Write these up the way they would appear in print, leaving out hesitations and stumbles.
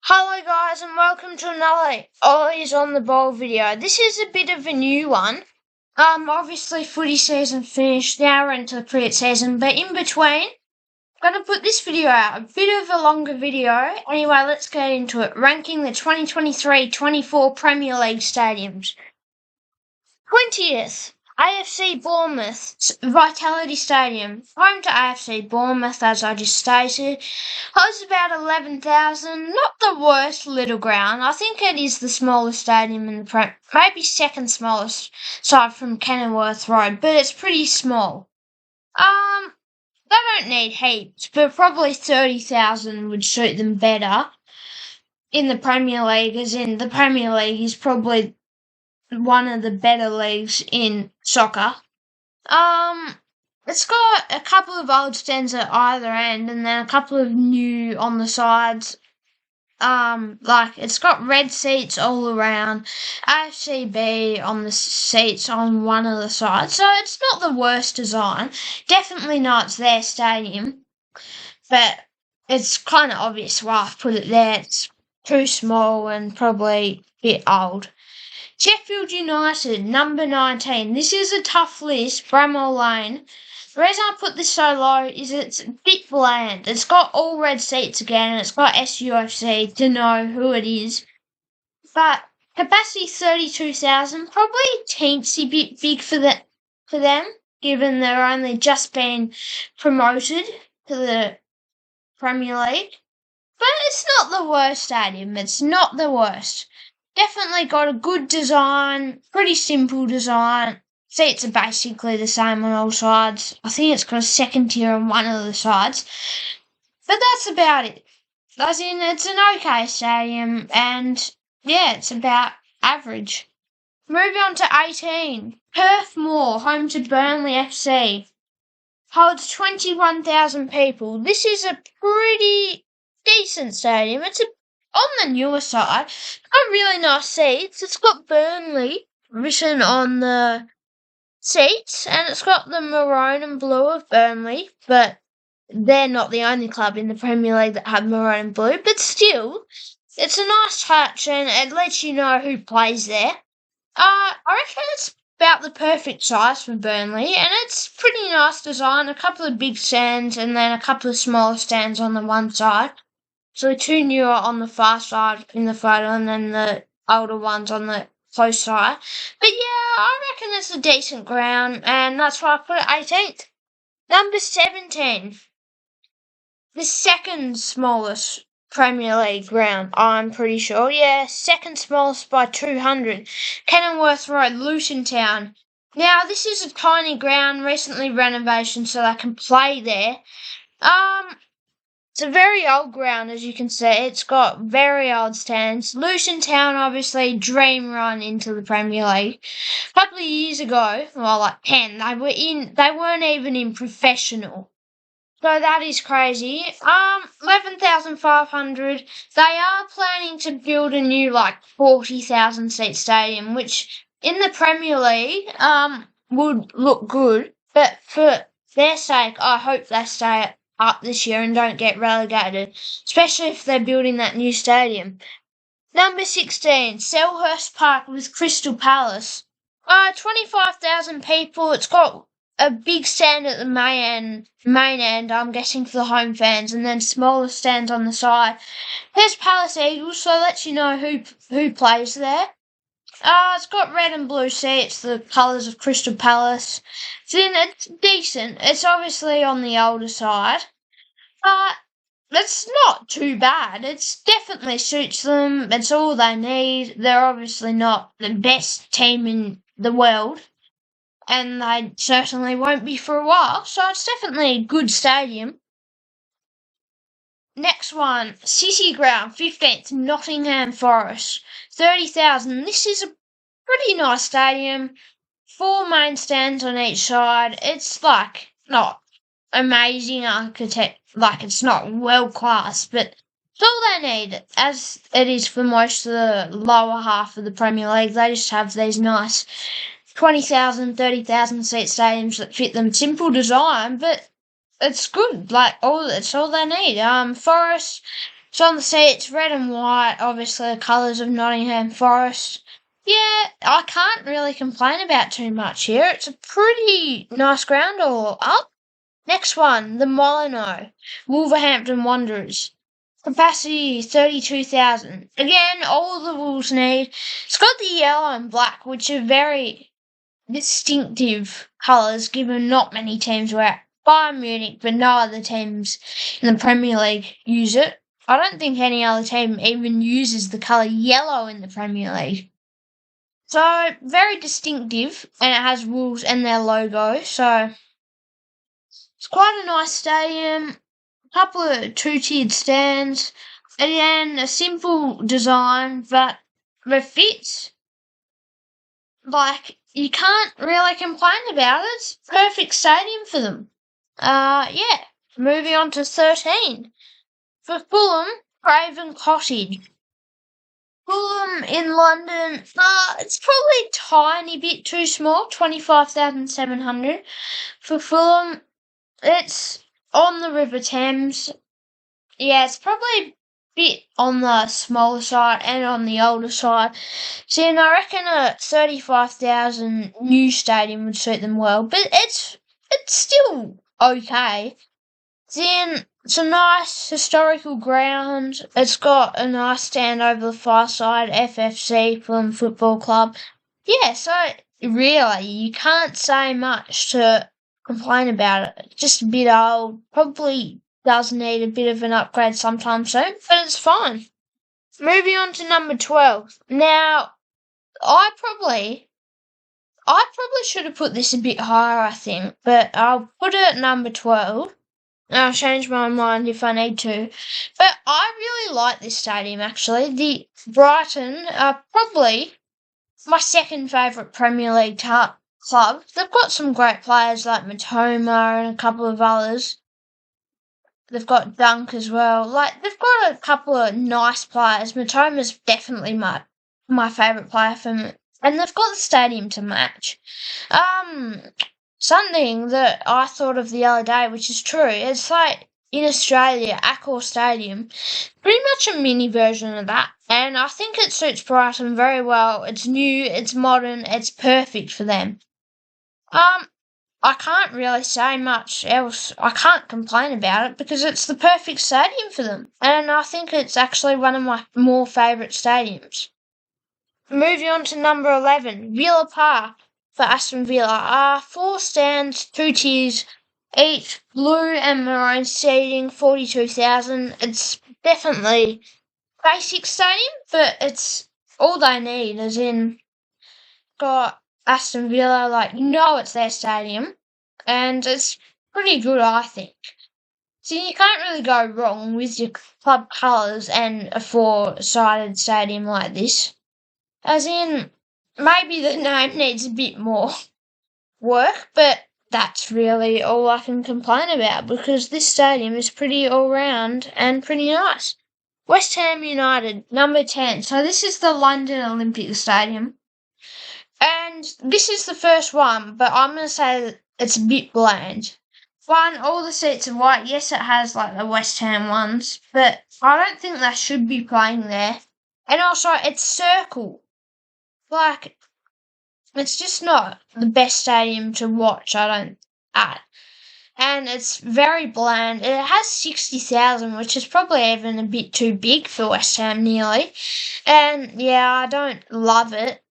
Hello guys and welcome to another Oli's on the Ball video. This is a bit of a new one. Obviously footy season finished, now we're into the cricket season, but in between, I'm going to put this video out, a bit of a longer video. Anyway, let's get into it. Ranking the 2023-24 Premier League stadiums. 20th. AFC Bournemouth, Vitality Stadium. Home to AFC Bournemouth, as I just stated. Holds about 11,000. Not the worst little ground. I think it is the smallest stadium in the maybe second smallest, aside from Kenilworth Road, but it's pretty small. They don't need heaps, but probably 30,000 would suit them better in the Premier League, as in the Premier League is probably one of the better leagues in soccer. It's got a couple of old stands at either end and then a couple of new on the sides. It's got red seats all around, AFCB on the seats on one of the sides, so it's not the worst design. Definitely not it's their stadium, but it's kind of obvious why I've put it there. It's too small and probably a bit old. Sheffield United, number 19. This is a tough list, Bramall Lane. The reason I put this so low is it's a bit bland. It's got all red seats again, and it's got SUFC to know who it is. But capacity 32,000, probably a teensy bit big for them, given they're only just been promoted to the Premier League. But it's not the worst stadium. It's not the worst. Definitely got a good design, pretty simple design. Seats are basically the same on all sides. I think it's got a second tier on one of the sides. But that's about it. As in, it's an okay stadium, and yeah, it's about average. Moving on to 18. Perth Moor, home to Burnley FC. Holds 21,000 people. This is a pretty decent stadium. It's on the newer side. It's got really nice seats. It's got Burnley written on the seats, and it's got the maroon and blue of Burnley, but they're not the only club in the Premier League that have maroon and blue, but still, it's a nice touch, and it lets you know who plays there. I reckon it's about the perfect size for Burnley, and it's pretty nice design. A couple of big stands, and then a couple of smaller stands on the one side. So two newer on the far side in the photo, and then the older ones on the close side. But yeah, I reckon it's a decent ground, and that's why I put it 18th. Number 17. The second smallest Premier League ground, I'm pretty sure. Yeah, second smallest by 200. Kenilworth Road, Luton Town. Now, this is a tiny ground, recently renovated, so they can play there. It's a very old ground, as you can see. It's got very old stands. Luton Town, obviously, dream run into the Premier League. A couple of years ago, well, like 10, they weren't even in professional. So that is crazy. 11,500. They are planning to build a new, 40,000 seat stadium, which in the Premier League, would look good. But for their sake, I hope they stay up this year and don't get relegated, especially if they're building that new stadium. Number 16, Selhurst Park with Crystal Palace. 25,000 people. It's got a big stand at the main end, I'm guessing for the home fans, and then smaller stands on the side. There's Palace Eagles, so lets you know who plays there. It's got red and blue seats, the colours of Crystal Palace. Then it's decent. It's obviously on the older side. But it's not too bad. It definitely suits them. It's all they need. They're obviously not the best team in the world, and they certainly won't be for a while, so it's definitely a good stadium. Next one, City Ground, 15th, Nottingham Forest, 30,000. This is a pretty nice stadium. 4 main stands on each side. It's not amazing architect, it's not world class, but it's all they need, as it is for most of the lower half of the Premier League. They just have these nice 20,000, 30,000 seat stadiums that fit them. Simple design, but it's good. It's all they need. Forest, So on the seats, red and white, obviously the colours of Nottingham Forest. Yeah, I can't really complain about too much here. It's a pretty nice ground all up. Next one, the Molyneux, Wolverhampton Wanderers. Capacity 32,000. Again, all the Wolves need. It's got the yellow and black, which are very distinctive colours, given not many teams wear it. Bayern Munich, but no other teams in the Premier League use it. I don't think any other team even uses the colour yellow in the Premier League. So, very distinctive, and it has Wolves and their logo, so it's quite a nice stadium. A couple of two-tiered stands. Again, a simple design, but it fits. Like, you can't really complain about it. It's a perfect stadium for them. Yeah. Moving on to 13. For Fulham, Craven Cottage. Fulham in London, it's probably a tiny bit too small, 25,700. For Fulham, it's on the River Thames. Yeah, it's probably a bit on the smaller side and on the older side. See, and I reckon a 35,000 new stadium would suit them well, but it's still okay. Then it's a nice historical ground. It's got a nice stand over the far side, FFC, Fulham Football Club. Yeah, so really, you can't say much to complain about it. Just a bit old, probably does need a bit of an upgrade sometime soon, but it's fine. Moving on to number 12. Now, I probably should have put this a bit higher, I think, but I'll put it at number 12. I'll change my mind if I need to. But I really like this stadium, actually. The Brighton are probably my second favourite Premier League club. They've got some great players like Matoma and a couple of others. They've got Dunk as well. Like, they've got a couple of nice players. Matoma's definitely my favourite player from, and they've got the stadium to match. Something that I thought of the other day, which is true, it's like in Australia, Accor Stadium, pretty much a mini version of that. And I think it suits Brighton very well. It's new, it's modern, it's perfect for them. I can't really say much else. I can't complain about it because it's the perfect stadium for them. And I think it's actually one of my more favourite stadiums. Moving on to number 11, Villa Park for Aston Villa. 4 stands, 2 tiers, each blue and maroon seating, 42,000. It's definitely basic stadium, but it's all they need, as in got Aston Villa, it's their stadium, and it's pretty good, I think. So you can't really go wrong with your club colours and a 4-sided stadium like this. As in, maybe the name needs a bit more work, but that's really all I can complain about because this stadium is pretty all-round and pretty nice. West Ham United, number 10. So this is the London Olympic Stadium. And this is the first one, but I'm going to say that it's a bit bland. One, all the seats are white. Yes, it has the West Ham ones, but I don't think they should be playing there. And also, it's circle. It's just not the best stadium to watch, and it's very bland. It has 60,000, which is probably even a bit too big for West Ham, nearly. And, yeah, I don't love it.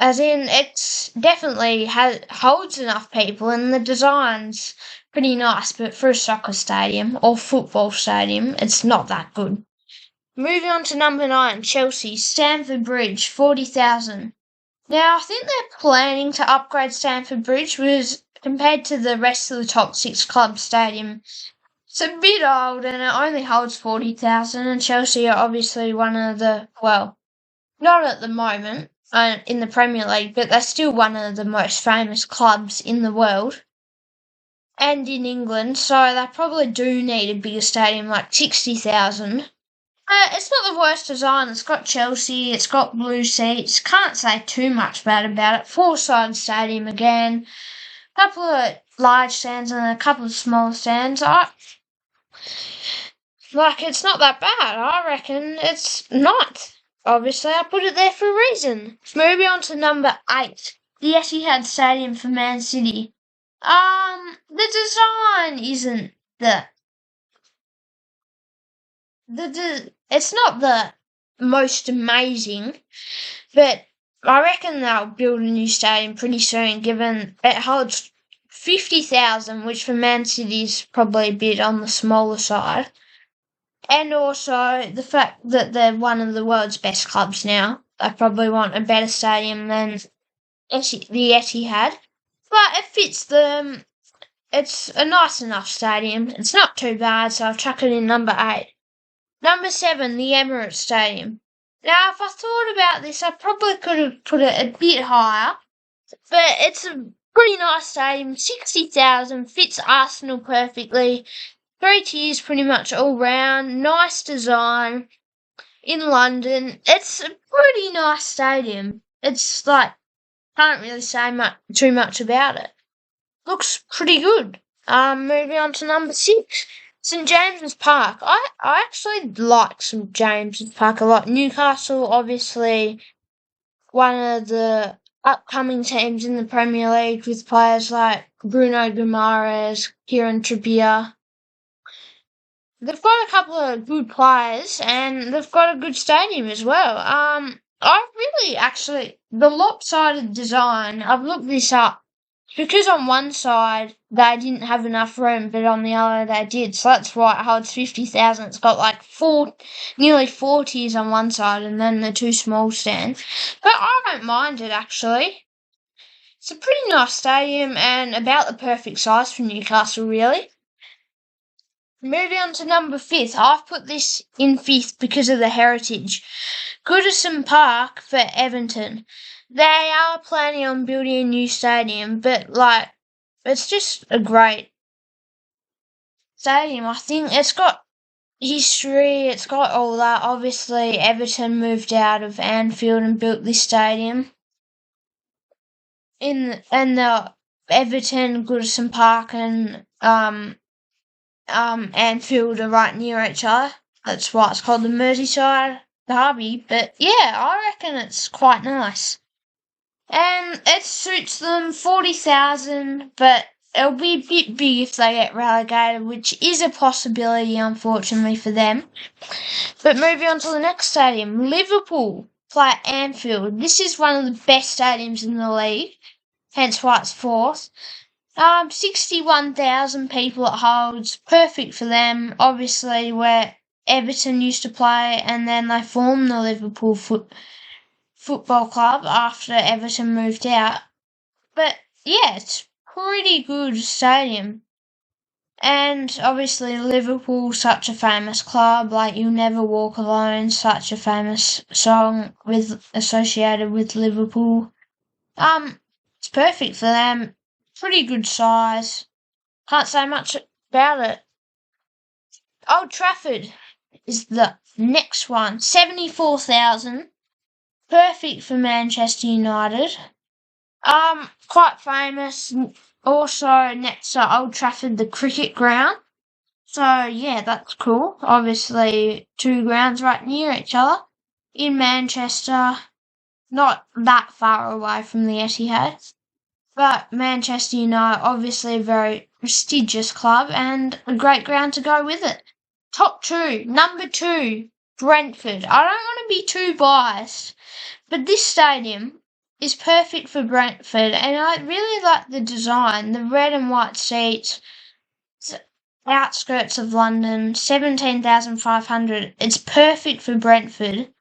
It's definitely holds enough people, and the design's pretty nice, but for a soccer stadium or football stadium, it's not that good. Moving on to number 9, Chelsea, Stamford Bridge, 40,000. Now, I think they're planning to upgrade Stamford Bridge, because compared to the rest of the top 6 club stadium, it's a bit old and it only holds 40,000, and Chelsea are obviously one of the, not at the moment in the Premier League, but they're still one of the most famous clubs in the world and in England, so they probably do need a bigger stadium, like 60,000. It's not the worst design. It's got Chelsea, it's got blue seats. Can't say too much bad about it. 4-sided stadium again. A couple of large stands and a couple of small stands. Like, it's not that bad. I reckon it's not. Obviously, I put it there for a reason. Moving on to number 8. The Etihad Stadium for Man City. The design isn't it's not the most amazing, but I reckon they'll build a new stadium pretty soon, given it holds 50,000, which for Man City is probably a bit on the smaller side. And also the fact that they're one of the world's best clubs now. They probably want a better stadium than the Etihad. But it fits them. It's a nice enough stadium. It's not too bad, so I'll chuck it in number 8. Number 7, the Emirates Stadium. Now, if I thought about this, I probably could have put it a bit higher. But it's a pretty nice stadium. 60,000, fits Arsenal perfectly. 3 tiers pretty much all round. Nice design. In London. It's a pretty nice stadium. It's like, can't really say too much about it. Looks pretty good. Moving on to number 6. St James's Park. I actually like St James's Park a lot. Newcastle, obviously, one of the upcoming teams in the Premier League with players like Bruno Guimaraes, Kieran Trippier. They've got a couple of good players and they've got a good stadium as well. I really actually, the lopsided design, I've looked this up, because on one side they didn't have enough room, but on the other they did, so that's why it holds 50,000. It's got like nearly 4 tiers on one side and then the 2 small stands. But I don't mind it actually. It's a pretty nice stadium and about the perfect size for Newcastle, really. Moving on to number 5th. I've put this in 5th because of the heritage. Goodison Park for Everton. They are planning on building a new stadium, but like, it's just a great stadium. I think it's got history, it's got all that. Obviously, Everton moved out of Anfield and built this stadium. And the Everton, Goodison Park, and Anfield are right near each other. That's why it's called the Merseyside Derby. But yeah, I reckon it's quite nice. And it suits them, 40,000, but it'll be a bit big if they get relegated, which is a possibility, unfortunately, for them. But moving on to the next stadium, Liverpool play at Anfield. This is one of the best stadiums in the league, hence why it's 4th. 61,000 people it holds, perfect for them, obviously, where Everton used to play, and then they formed the Liverpool Football Club after Everton moved out. But yeah, it's pretty good stadium. And obviously Liverpool, such a famous club, like You'll Never Walk Alone, such a famous song associated with Liverpool. It's perfect for them. Pretty good size. Can't say much about it. Old Trafford is the next one. 74,000. Perfect for Manchester United. Quite famous. Also next to Old Trafford, the cricket ground. So yeah, that's cool. Obviously 2 grounds right near each other. In Manchester. Not that far away from the Etihad. But Manchester United, obviously a very prestigious club and a great ground to go with it. Top 2. Number 2, Brentford. I don't want to be too biased, but this stadium is perfect for Brentford, and I really like the design, the red and white seats, outskirts of London, 17,500. It's perfect for Brentford.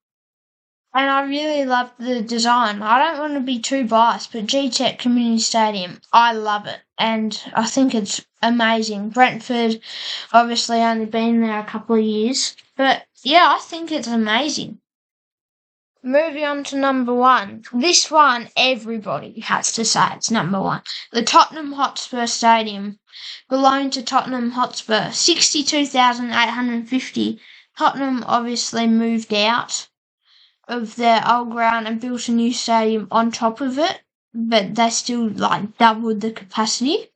And I really love the design. I don't want to be too biased, but G-Tech Community Stadium, I love it. And I think it's amazing. Brentford, obviously only been there a couple of years. But yeah, I think it's amazing. Moving on to number 1. This one, everybody has to say it's number 1. The Tottenham Hotspur Stadium. Belonging to Tottenham Hotspur. 62,850. Tottenham obviously moved out of their old ground and built a new stadium on top of it, but they still doubled the capacity.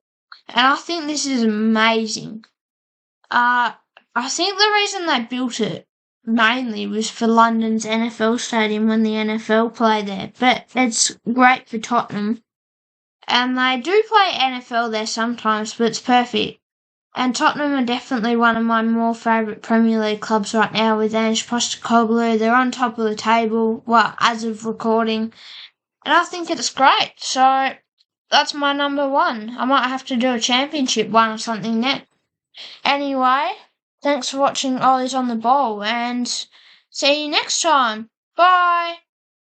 And I think this is amazing. I think the reason they built it mainly was for London's NFL stadium when the NFL play there, but it's great for Tottenham. And they do play NFL there sometimes, but it's perfect. And Tottenham are definitely one of my more favourite Premier League clubs right now with Ange Postecoglou. They're on top of the table, well, as of recording. And I think it's great. So that's my number one. I might have to do a championship one or something next. Anyway, thanks for watching Ollie's on the Ball and see you next time. Bye!